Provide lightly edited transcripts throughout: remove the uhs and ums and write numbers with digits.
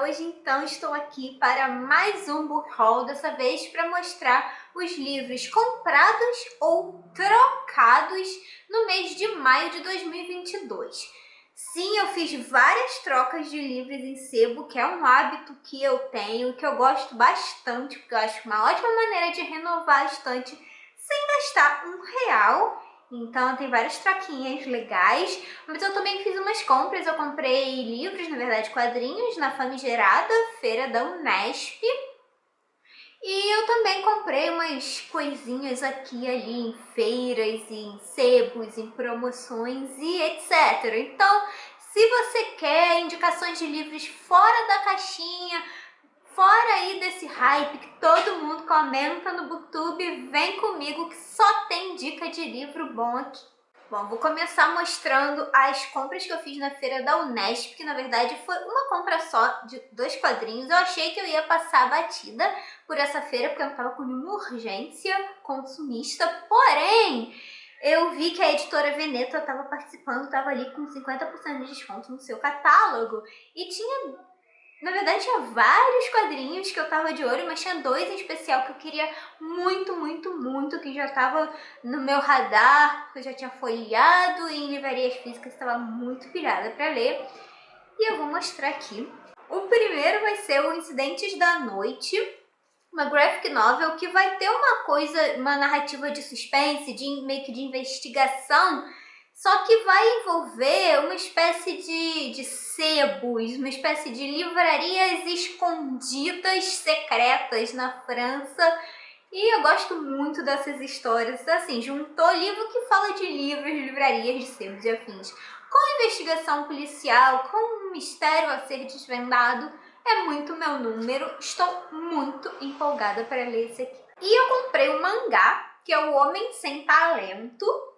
Hoje então estou aqui para mais um book haul, dessa vez para mostrar os livros comprados ou trocados no mês de maio de 2022. Sim, eu fiz várias trocas de livros em sebo, que é um hábito que eu tenho, que eu gosto bastante, porque eu acho uma ótima maneira de renovar a estante sem gastar R$ 1. Então tem várias troquinhas legais, mas eu também fiz umas compras. Eu comprei livros, na verdade quadrinhos, na famigerada Feira da Unesp. E eu também comprei umas coisinhas aqui e ali em feiras, em sebos, em promoções e etc. Então, se você quer indicações de livros fora da caixinha, fora aí desse hype que todo mundo comenta no Booktube, vem comigo que só tem dica de livro bom aqui. Bom, vou começar mostrando as compras que eu fiz na Feira da Unesp, que na verdade foi uma compra só de 2 quadrinhos. Eu achei que eu ia passar batida por essa feira, porque eu não tava com nenhuma urgência consumista, porém eu vi que a editora Veneta estava participando, estava ali com 50% de desconto no seu catálogo, e tinha... Na verdade, tinha vários quadrinhos que eu tava de olho, mas tinha 2 em especial que eu queria muito, que já tava no meu radar, porque eu já tinha folheado e em livrarias físicas estava muito pilhada para ler. E eu vou mostrar aqui. O primeiro vai ser o Incidentes da Noite, uma graphic novel que vai ter uma narrativa de suspense, meio que de investigação, só que vai envolver uma espécie de sebos, uma espécie de livrarias escondidas, secretas na França. E eu gosto muito dessas histórias, assim, juntou livro que fala de livros, livrarias, de sebos e afins, com investigação policial, com um mistério a ser desvendado. É muito meu número, estou muito empolgada para ler esse aqui. E eu comprei um mangá, que é O Homem Sem Talento.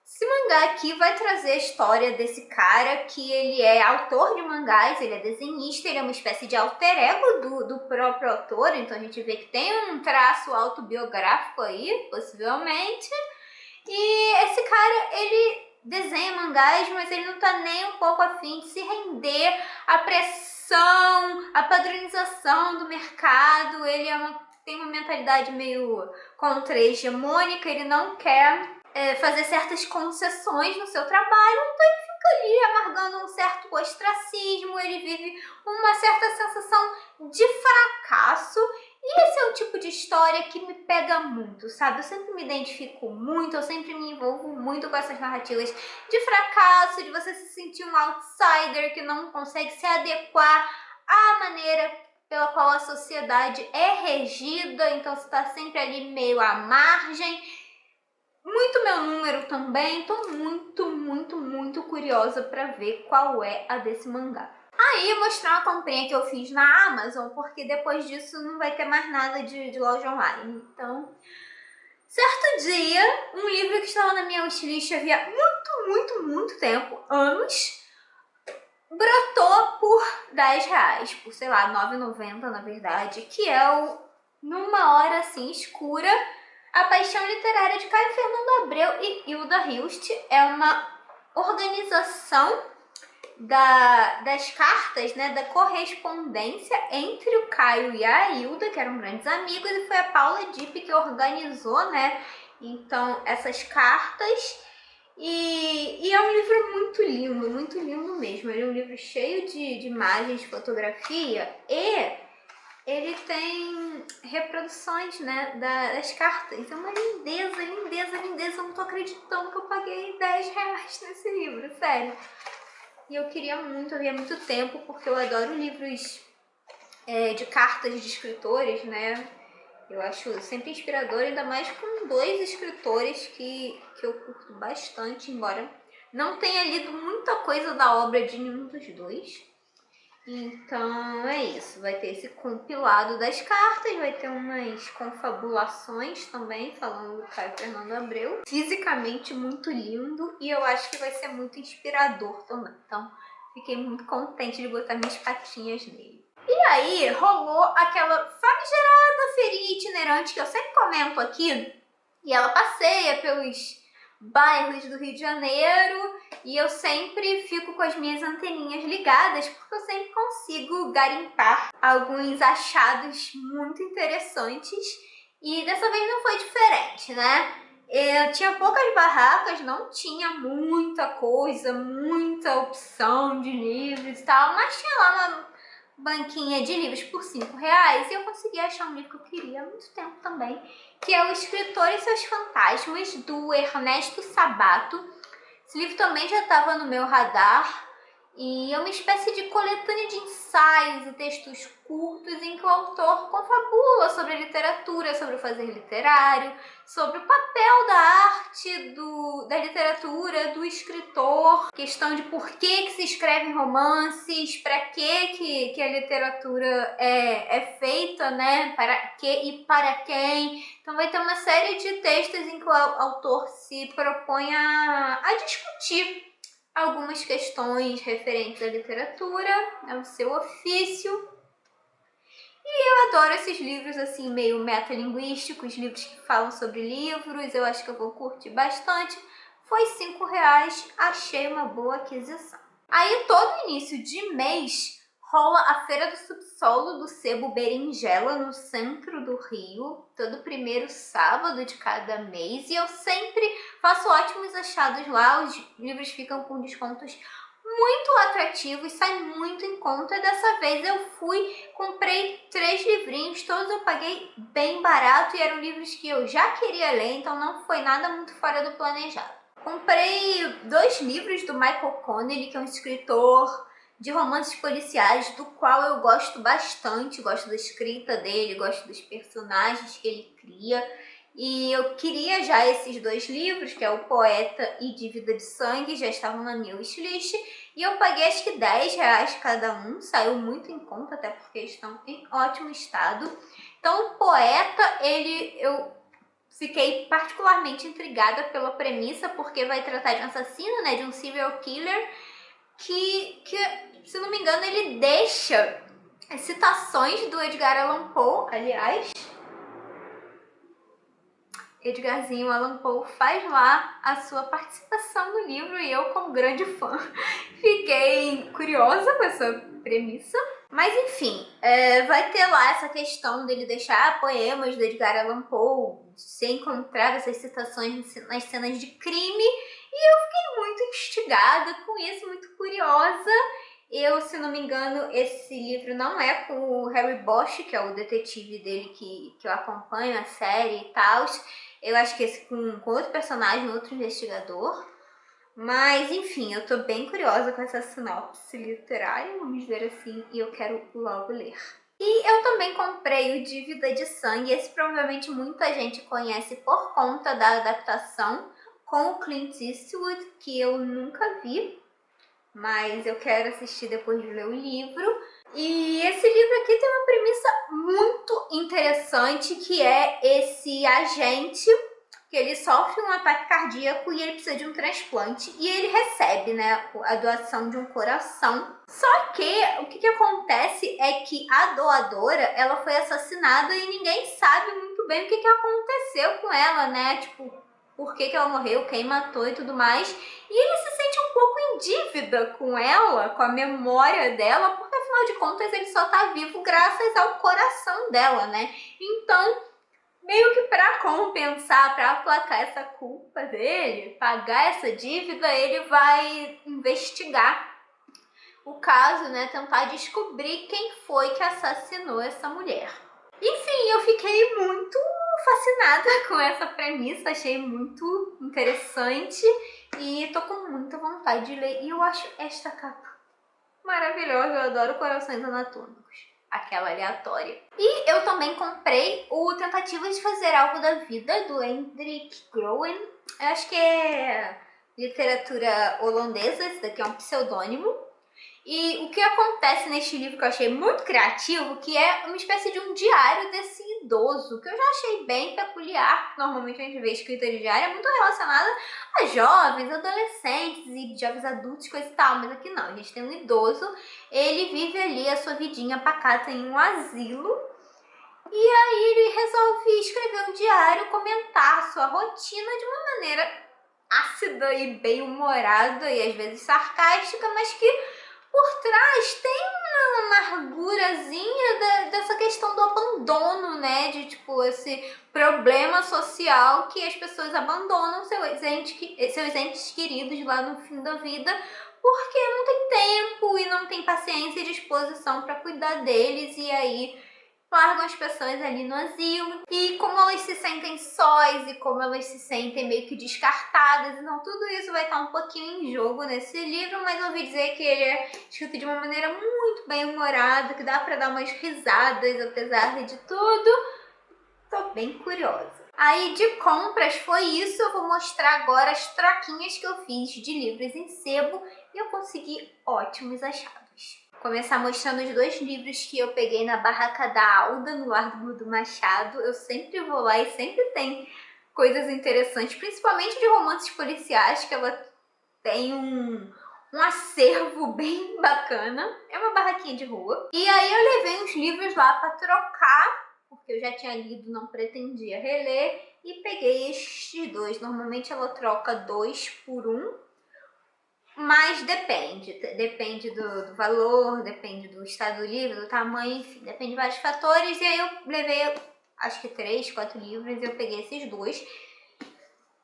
Esse mangá aqui vai trazer a história desse cara, que ele é autor de mangás, ele é desenhista, ele é uma espécie de alter ego do próprio autor, então a gente vê que tem um traço autobiográfico aí, possivelmente. E esse cara, ele desenha mangás, mas ele não tá nem um pouco afim de se render à pressão, à padronização do mercado. Ele tem uma mentalidade meio contra-hegemônica, ele não quer fazer certas concessões no seu trabalho, então ele fica ali amargando um certo ostracismo, ele vive uma certa sensação de fracasso. E esse é o tipo de história que me pega muito, sabe? Eu sempre me identifico muito, eu sempre me envolvo muito com essas narrativas de fracasso, de você se sentir um outsider que não consegue se adequar à maneira pela qual a sociedade é regida, então você está sempre ali meio à margem. Muito meu número também, tô muito curiosa para ver qual é a desse mangá. Aí, mostrar uma comprinha que eu fiz na Amazon, porque depois disso não vai ter mais nada de loja online. Então, certo dia, um livro que estava na minha wishlist havia muito tempo, anos, brotou por R$ 10, por sei lá, R$ 9,90 na verdade, que é o Numa Hora Assim Escura, A Paixão Literária de Caio Fernando Abreu e Hilda Hilst. É uma organização das cartas, né, da correspondência entre o Caio e a Hilda, que eram grandes amigos, e foi a Paula Dipp que organizou, né, então, essas cartas. E é um livro muito lindo mesmo. Ele é um livro cheio de imagens, de fotografia, e ele tem reproduções, né, das cartas. É uma lindeza. Eu não tô acreditando que eu paguei R$ 10 nesse livro, sério. E eu queria muito, havia muito tempo, porque eu adoro livros de cartas de escritores, né? Eu acho sempre inspirador, ainda mais com 2 escritores que eu curto bastante, embora não tenha lido muita coisa da obra de nenhum dos 2. Então é isso, vai ter esse compilado das cartas, vai ter umas confabulações também, falando do Caio Fernando Abreu. Fisicamente muito lindo, e eu acho que vai ser muito inspirador também. Então fiquei muito contente de botar minhas patinhas nele. E aí rolou aquela famigerada feirinha itinerante que eu sempre comento aqui, e ela passeia pelos bairros do Rio de Janeiro e eu sempre fico com as minhas anteninhas ligadas porque eu sempre consigo garimpar alguns achados muito interessantes e dessa vez não foi diferente, né? Eu tinha poucas barracas, não tinha muita coisa, muita opção de livros e tal, mas tinha lá uma banquinha de livros por R$ 5 e eu consegui achar um livro que eu queria há muito tempo também, que é O Escritor e Seus Fantasmas, do Ernesto Sabato. Esse livro também já estava no meu radar e é uma espécie de coletânea de ensaios e textos curtos em que o autor confabula sobre a literatura, sobre o fazer literário, sobre o papel da arte, da literatura, do escritor, questão de por que se escrevem romances, para que a literatura é feita, né? Para que e para quem. Então vai ter uma série de textos em que o autor se propõe a discutir algumas questões referentes à literatura, ao seu ofício. E eu adoro esses livros assim, meio metalinguísticos, livros que falam sobre livros, eu acho que eu vou curtir bastante. Foi R$ 5, achei uma boa aquisição. Aí todo início de mês rola a Feira do Subsolo do Sebo Berinjela, no centro do Rio, todo primeiro sábado de cada mês, e eu sempre faço ótimos achados lá, os livros ficam com descontos muito atrativos, sai muito em conta. Dessa vez eu comprei 3 livrinhos, todos eu paguei bem barato e eram livros que eu já queria ler, então não foi nada muito fora do planejado. Comprei 2 livros do Michael Connelly, que é um escritor de romances policiais, do qual eu gosto bastante, gosto da escrita dele, gosto dos personagens que ele cria. E eu queria já esses 2 livros, que é O Poeta e Dívida de Sangue, já estavam na minha wishlist. E eu paguei acho que R$ 10 cada um, saiu muito em conta, até porque estão em ótimo estado. Então o Poeta, eu fiquei particularmente intrigada pela premissa, porque vai tratar de um assassino, né, de um serial killer, que se não me engano, ele deixa citações do Edgar Allan Poe, aliás. Edgarzinho Allan Poe faz lá a sua participação no livro e eu, como grande fã, fiquei curiosa com essa premissa. Mas enfim, vai ter lá essa questão dele deixar poemas do Edgar Allan Poe, ser encontrado essas citações nas cenas de crime, e eu fiquei muito instigada com isso, muito curiosa. Eu, se não me engano, esse livro não é com o Harry Bosch, que é o detetive dele que eu acompanho a série e tal. Eu acho que esse com outro personagem, outro investigador. Mas, enfim, eu tô bem curiosa com essa sinopse literária, vamos dizer assim, e eu quero logo ler. E eu também comprei o Dívida de Sangue, esse provavelmente muita gente conhece por conta da adaptação com o Clint Eastwood, que eu nunca vi, mas eu quero assistir depois de ler o livro. E esse livro aqui tem uma premissa muito interessante, que é esse agente que ele sofre um ataque cardíaco e ele precisa de um transplante e ele recebe, né, a doação de um coração. Só que o que acontece é que a doadora, ela foi assassinada e ninguém sabe muito bem o que aconteceu com ela, né, tipo, por que ela morreu, quem matou e tudo mais. E ele se sente um pouco em dívida com ela, com a memória dela, porque afinal de contas ele só tá vivo graças ao coração dela, né? Então, meio que para compensar, para aplacar essa culpa dele, pagar essa dívida, ele vai investigar o caso, né? Tentar descobrir quem foi que assassinou essa mulher. Enfim, eu fiquei muito fascinada com essa premissa, achei muito interessante e tô com muita vontade de ler. E eu acho esta capa maravilhosa, eu adoro Corações Anatômicos, aquela aleatória. E eu também comprei o Tentativa de Fazer Algo da Vida, do Hendrik Groen. Eu acho que é literatura holandesa, esse daqui é um pseudônimo. E o que acontece neste livro que eu achei muito criativo, que é uma espécie de um diário desse idoso, que eu já achei bem peculiar. Normalmente a gente vê escrita de diário é muito relacionada a jovens, adolescentes e jovens adultos, coisa e tal, mas aqui não, a gente tem um idoso, ele vive ali a sua vidinha pacata em um asilo, e aí ele resolve escrever um diário, comentar a sua rotina de uma maneira ácida e bem-humorada e às vezes sarcástica, mas que por trás tem uma amargurazinha dessa questão do abandono, né? De tipo, esse problema social que as pessoas abandonam seus entes queridos lá no fim da vida porque não tem tempo e não tem paciência e disposição para cuidar deles, e aí largam as pessoas ali no asilo, e como elas se sentem sós e como elas se sentem meio que descartadas. Então tudo isso vai estar um pouquinho em jogo nesse livro, mas eu ouvi dizer que ele é escrito de uma maneira muito bem humorada, que dá para dar umas risadas apesar de tudo. Tô bem curiosa. Aí de compras foi isso. Eu vou mostrar agora as troquinhas que eu fiz de livros em sebo e eu consegui ótimos achados. Vou começar mostrando os 2 livros que eu peguei na barraca da Alda, no Largo do Machado. Eu sempre vou lá e sempre tem coisas interessantes, principalmente de romances policiais, que ela tem um acervo bem bacana. É uma barraquinha de rua. E aí eu levei uns livros lá para trocar, porque eu já tinha lido, não pretendia reler, e peguei estes 2. Normalmente ela troca 2 por 1, mas depende do valor, depende do estado do livro, do tamanho, enfim, depende de vários fatores. E aí eu levei, acho que 3, 4 livros, e eu peguei esses 2.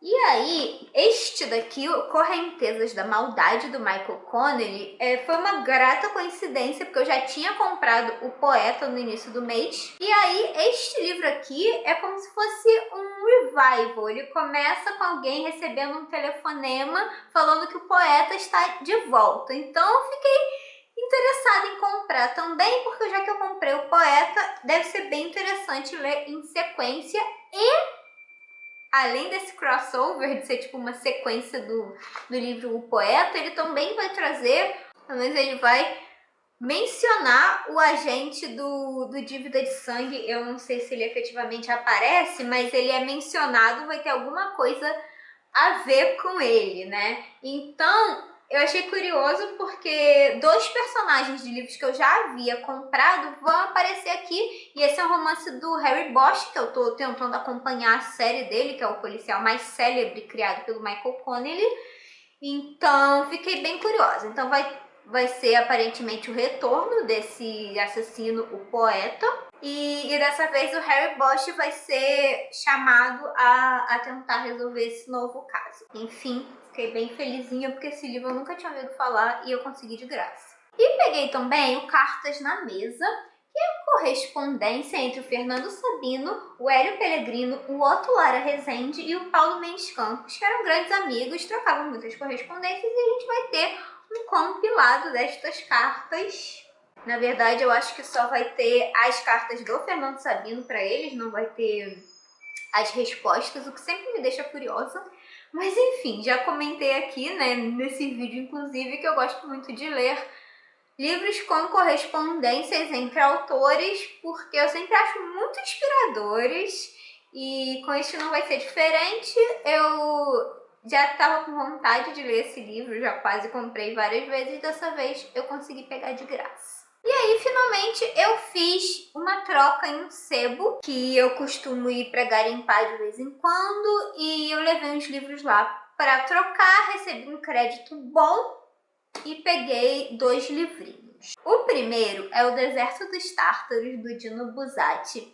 E aí, este daqui, o Correntezas da Maldade, do Michael Connelly, foi uma grata coincidência, porque eu já tinha comprado O Poeta no início do mês. E aí, este livro aqui é como se fosse um revival. Ele começa com alguém recebendo um telefonema falando que o poeta está de volta. Então, eu fiquei interessada em comprar também, porque já que eu comprei O Poeta, deve ser bem interessante ler em sequência. E além desse crossover de ser tipo uma sequência do livro O Poeta, ele também vai trazer, pelo menos ele vai mencionar o agente do Dívida de Sangue. Eu não sei se ele efetivamente aparece, mas ele é mencionado, vai ter alguma coisa a ver com ele, né? Então, eu achei curioso porque 2 personagens de livros que eu já havia comprado vão aparecer aqui. E esse é um romance do Harry Bosch, que eu tô tentando acompanhar a série dele, que é o policial mais célebre criado pelo Michael Connelly. Então, fiquei bem curiosa. Então, vai ser aparentemente o retorno desse assassino, o poeta. E dessa vez o Harry Bosch vai ser chamado a tentar resolver esse novo caso. Enfim, fiquei bem felizinha porque esse livro eu nunca tinha ouvido falar e eu consegui de graça. E peguei também o Cartas na Mesa, que é a correspondência entre o Fernando Sabino, o Hélio Pellegrino, o Otto Lara Rezende e o Paulo Mendes Campos, que eram grandes amigos, trocavam muitas correspondências, e a gente vai ter um compilado destas cartas. Na verdade, eu acho que só vai ter as cartas do Fernando Sabino para eles, não vai ter as respostas, o que sempre me deixa curiosa. Mas enfim, já comentei aqui, né, nesse vídeo inclusive, que eu gosto muito de ler livros com correspondências entre autores, porque eu sempre acho muito inspiradores, e com isso não vai ser diferente. Eu já estava com vontade de ler esse livro, já quase comprei várias vezes, e dessa vez eu consegui pegar de graça. E aí, finalmente, eu fiz uma troca em um sebo, que eu costumo ir para garimpar de vez em quando, e eu levei uns livros lá para trocar, recebi um crédito bom e peguei 2 livrinhos. O primeiro é O Deserto dos Tártaros, do Dino Buzzati.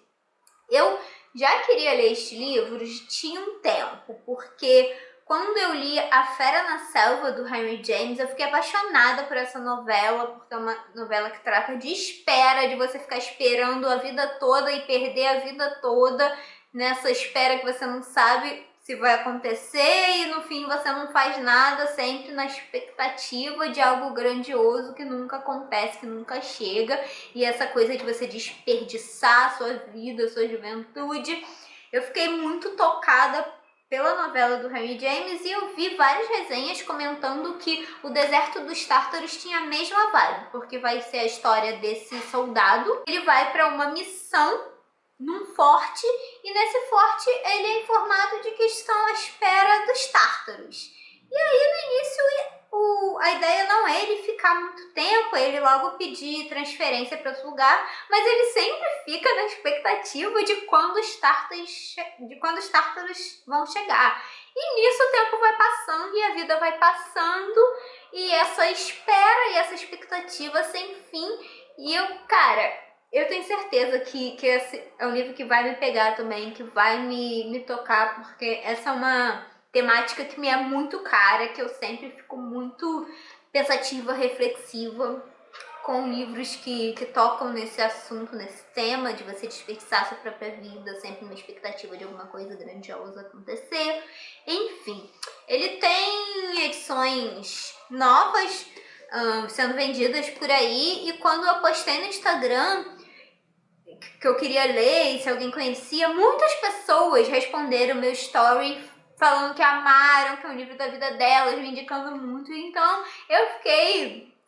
Eu já queria ler este livro tinha um tempo, porque quando eu li A Fera na Selva, do Henry James, eu fiquei apaixonada por essa novela, porque é uma novela que trata de espera, de você ficar esperando a vida toda e perder a vida toda nessa espera que você não sabe se vai acontecer, e no fim você não faz nada, sempre na expectativa de algo grandioso que nunca acontece, que nunca chega, e essa coisa de você desperdiçar a sua vida, a sua juventude. Eu fiquei muito tocada pela novela do Henry James, e eu vi várias resenhas comentando que O Deserto dos Tártaros tinha a mesma vibe, porque vai ser a história desse soldado. Ele vai para uma missão num forte, e nesse forte ele é informado de que estão à espera dos tártaros. E aí no início a ideia não é ele ficar muito tempo, ele logo pedir transferência para outro lugar, mas ele sempre fica na expectativa de quando os tártaros vão chegar. E nisso o tempo vai passando e a vida vai passando, e essa espera e essa expectativa sem fim. E eu tenho certeza que esse é um livro que vai me pegar também, que vai me tocar, porque essa é uma temática que me é muito cara, que eu sempre fico muito pensativa, reflexiva com livros que tocam nesse assunto, nesse tema de você desperdiçar sua própria vida, sempre uma expectativa de alguma coisa grandiosa acontecer. Enfim, ele tem edições novas sendo vendidas por aí, e quando eu postei no Instagram que eu queria ler, se alguém conhecia, muitas pessoas responderam meu story falando que amaram, que é um livro da vida delas, me indicando muito. Então eu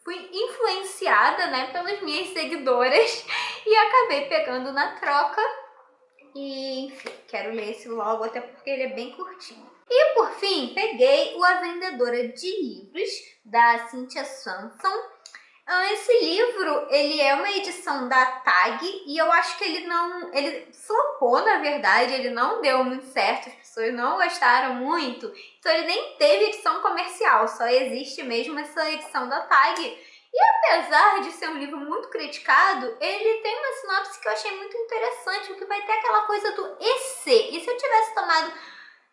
fui influenciada, né, pelas minhas seguidoras e acabei pegando na troca. E enfim, quero ler esse logo, até porque ele é bem curtinho. E por fim, peguei o A Vendedora de Livros, da Cynthia Swanson. Esse livro, ele é uma edição da TAG, e eu acho que ele flopou, na verdade, ele não deu muito certo, as pessoas não gostaram muito, então ele nem teve edição comercial, só existe mesmo essa edição da TAG. E apesar de ser um livro muito criticado, ele tem uma sinopse que eu achei muito interessante, porque vai ter aquela coisa do e se eu tivesse tomado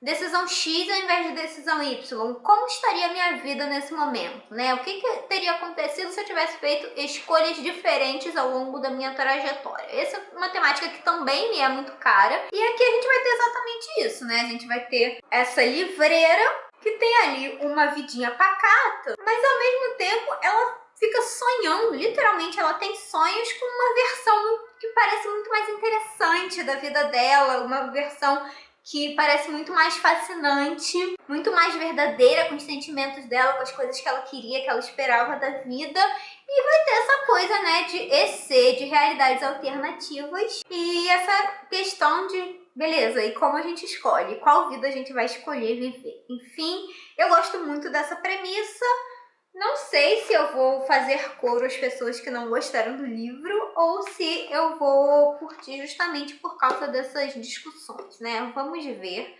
decisão X ao invés de decisão Y, como estaria a minha vida nesse momento, né? O que teria acontecido se eu tivesse feito escolhas diferentes ao longo da minha trajetória? Essa é uma temática que também me é muito cara, e aqui a gente vai ter exatamente isso, né? A gente vai ter essa livreira que tem ali uma vidinha pacata, mas ao mesmo tempo ela fica sonhando, literalmente ela tem sonhos com uma versão que parece muito mais interessante da vida dela, uma versão que parece muito mais fascinante, muito mais verdadeira com os sentimentos dela, com as coisas que ela queria, que ela esperava da vida. E vai ter essa coisa, né, de EC, de realidades alternativas, e essa questão de, beleza, e como a gente escolhe? Qual vida a gente vai escolher viver? Enfim, eu gosto muito dessa premissa. Não sei se eu vou fazer coro às pessoas que não gostaram do livro ou se eu vou curtir justamente por causa dessas discussões, né? Vamos ver,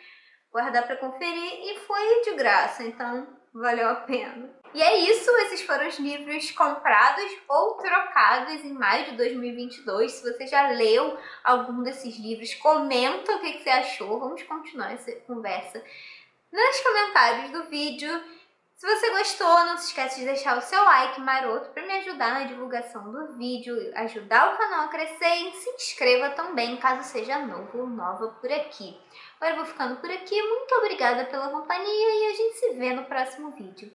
guardar para conferir, e foi de graça, então valeu a pena. E é isso, esses foram os livros comprados ou trocados em maio de 2022. Se você já leu algum desses livros, comenta o que você achou. Vamos continuar essa conversa nos comentários do vídeo. Se você gostou, não se esquece de deixar o seu like maroto para me ajudar na divulgação do vídeo, ajudar o canal a crescer, e se inscreva também caso seja novo ou nova por aqui. Agora eu vou ficando por aqui, muito obrigada pela companhia e a gente se vê no próximo vídeo.